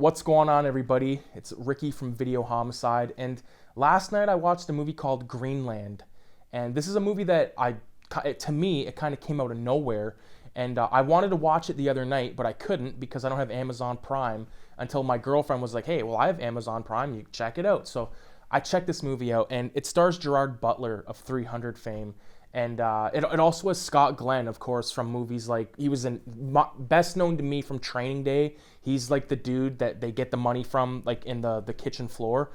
What's going on, everybody? It's Ricky from Video Homicide, and last night I watched a movie called Greenland, and this is a movie that to me, it kind of came out of nowhere, and I wanted to watch it the other night, but I couldn't because I don't have Amazon Prime until my girlfriend was like, "Hey, well, I have Amazon Prime, you check it out." So I checked this movie out, and it stars Gerard Butler of 300 fame. And it also has Scott Glenn, of course, from movies like, he was best known to me from Training Day. He's like the dude that they get the money from, like in the kitchen floor.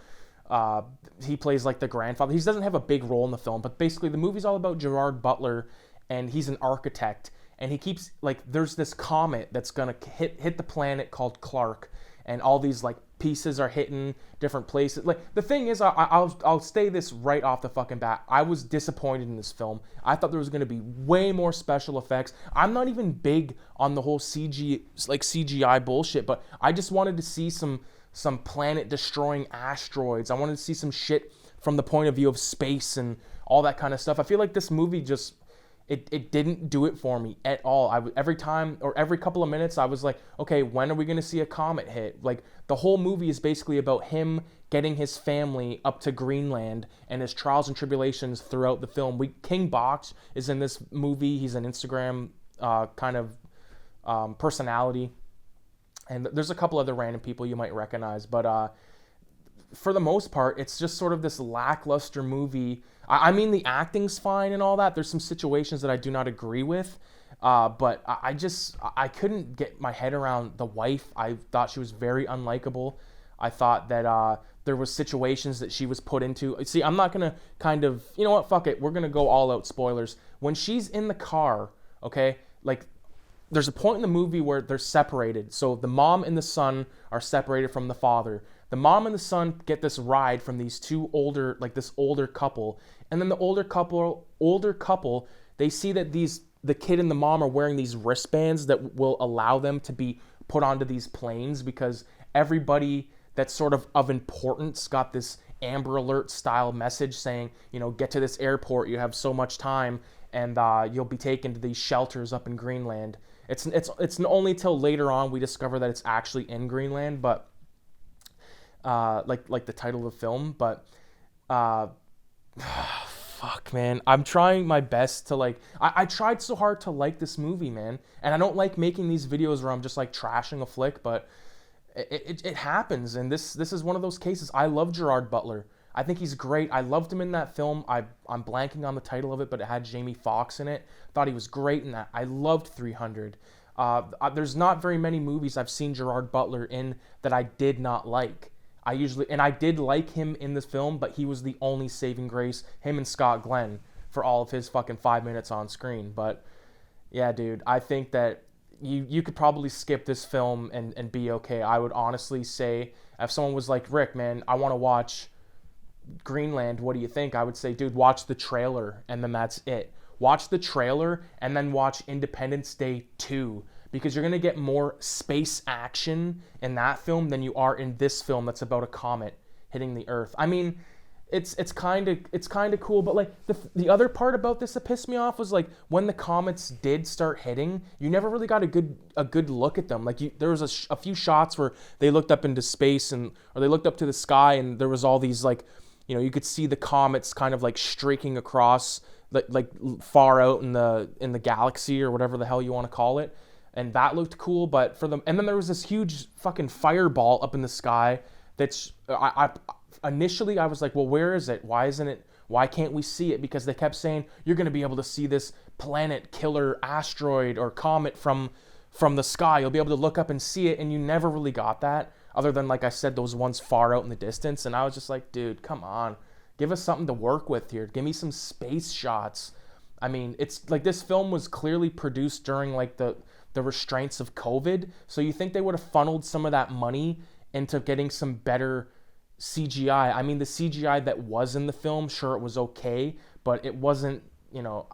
He plays like the grandfather. He doesn't have a big role in the film, but basically the movie's all about Gerard Butler, and he's an architect. And he keeps, like, there's this comet that's gonna hit the planet called Clark, and all these like pieces are hitting different places. Like, the thing is, I'll say this right off the fucking bat. I was disappointed in this film. I thought there was going to be way more special effects. I'm not even big on the whole CGI bullshit, but I just wanted to see some planet destroying asteroids. I wanted to see some shit from the point of view of space and all that kind of stuff. I feel like this movie just It didn't do it for me at all. Every time or every couple of minutes, I was like, okay, when are we going to see a comet hit? Like, the whole movie is basically about him getting his family up to Greenland and his trials and tribulations throughout the film. King Box is in this movie. He's an Instagram kind of personality. And there's a couple other random people you might recognize. But for the most part, it's just sort of this lackluster movie. I mean, the acting's fine and all that. There's some situations that I do not agree with, but I couldn't get my head around the wife. I thought she was very unlikable. I thought that there was situations that she was put into. See, I'm not gonna kind of, you know what, fuck it. We're gonna go all out spoilers. When she's in the car, okay, like, there's a point in the movie where they're separated. So the mom and the son are separated from the father. The mom and the son get this ride from these this older couple, and then the older couple, they see that the kid and the mom are wearing these wristbands that will allow them to be put onto these planes, because everybody that's sort of importance got this Amber Alert style message saying, you know, get to this airport, you have so much time, and you'll be taken to these shelters up in Greenland. It's only till later on we discover that it's actually in Greenland, but like the title of the film. But fuck, man, I'm trying my best to, like, I tried so hard to like this movie, man, and I don't like making these videos where I'm just like trashing a flick, but it happens, and this is one of those cases. I love Gerard Butler. I think he's great. I loved him in that film. I'm blanking on the title of it, but it had Jamie Foxx in it. Thought he was great in that. I loved 300. There's not very many movies I've seen Gerard Butler in that I did not like. I did like him in this film, but he was the only saving grace, him and Scott Glenn, for all of his fucking 5 minutes on screen. But yeah, dude, I think that you could probably skip this film and be okay. I would honestly say, if someone was like, Rick, man, I want to watch Greenland, what do you think? I would say, dude, watch the trailer, and then that's it. Watch the trailer and then watch Independence Day 2, because you're going to get more space action in that film than you are in this film that's about a comet hitting the Earth. I mean, it's kind of cool, but like the other part about this that pissed me off was, like, when the comets did start hitting, you never really got a good look at them. Like, there was a few shots where they looked up into space, or they looked up to the sky, and there was all these, like, you know, you could see the comets kind of like streaking across like far out in the galaxy, or whatever the hell you want to call it. And that looked cool, and then there was this huge fucking fireball up in the sky. Initially I was like, well, where is it? Why can't we see it? Because they kept saying, you're going to be able to see this planet killer asteroid or comet from the sky. You'll be able to look up and see it, and you never really got that, other than, like I said, those ones far out in the distance. And I was just like, dude, come on. Give us something to work with here. Give me some space shots. I mean, it's like, this film was clearly produced during, like, the restraints of COVID. So you think they would have funneled some of that money into getting some better CGI. I mean, the CGI that was in the film, sure, it was okay, but it wasn't, you know,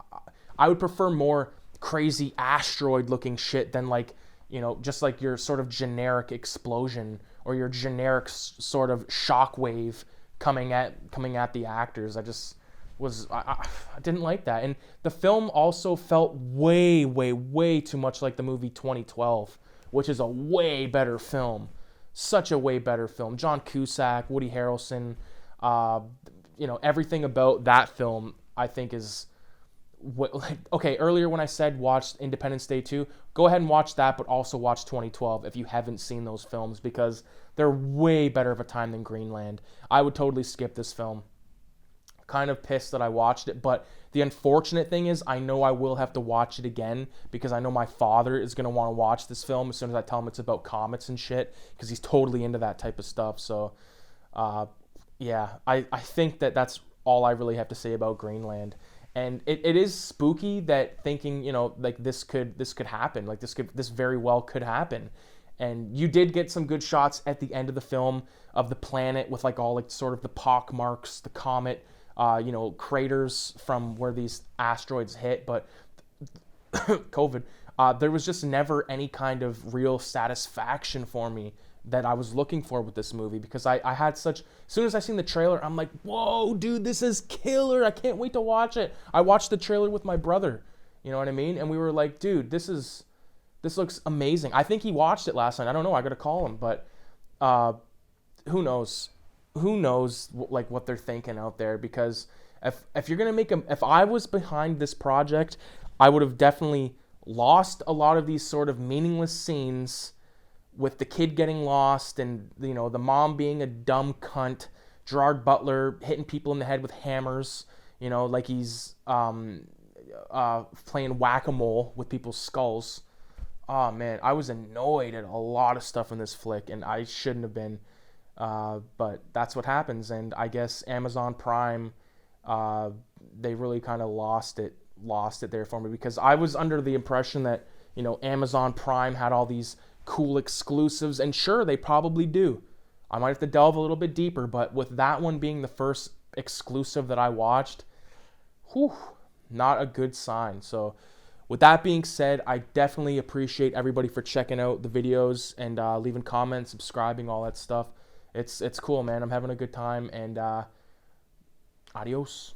I would prefer more crazy asteroid looking shit than, like, you know, just like your sort of generic explosion or your generic sort of shockwave coming at the actors. I didn't like that. And the film also felt way too much like the movie 2012, which is a way better film. such a way better film. John Cusack, Woody Harrelson, uh, everything about that film I think is okay. Earlier when I said watch Independence Day 2, go ahead and watch that, but also watch 2012 if you haven't seen those films, because they're way better of a time than Greenland. I would totally skip this film. Kind of pissed that I watched it, but the unfortunate thing is I know I will have to watch it again, because I know my father is going to want to watch this film as soon as I tell him it's about comets and shit, because he's totally into that type of stuff. So yeah, I think that's all I really have to say about Greenland. And it is spooky that thinking, like this could happen, like this very well could happen. And you did get some good shots at the end of the film of the planet with like all like sort of the pock marks, the comet, craters from where these asteroids hit. But COVID, there was just never any kind of real satisfaction for me that I was looking for with this movie, because I had such, as soon as I seen the trailer, I'm like, whoa, dude, this is killer. I can't wait to watch it. I watched the trailer with my brother, you know what I mean? And we were like, dude, this looks amazing. I think he watched it last night. I don't know. I got to call him, but who knows? Who knows like what they're thinking out there? Because if you're going to if I was behind this project, I would have definitely lost a lot of these sort of meaningless scenes with the kid getting lost and, the mom being a dumb cunt, Gerard Butler hitting people in the head with hammers, like he's playing whack-a-mole with people's skulls. Oh, man, I was annoyed at a lot of stuff in this flick, and I shouldn't have been. But that's what happens, and I guess Amazon Prime, they really kind of lost it there for me, because I was under the impression that, Amazon Prime had all these cool exclusives, and sure, they probably do. I might have to delve a little bit deeper, but with that one being the first exclusive that I watched, not a good sign. So with that being said, I definitely appreciate everybody for checking out the videos and leaving comments, subscribing, all that stuff. It's cool, man. I'm having a good time, and adios.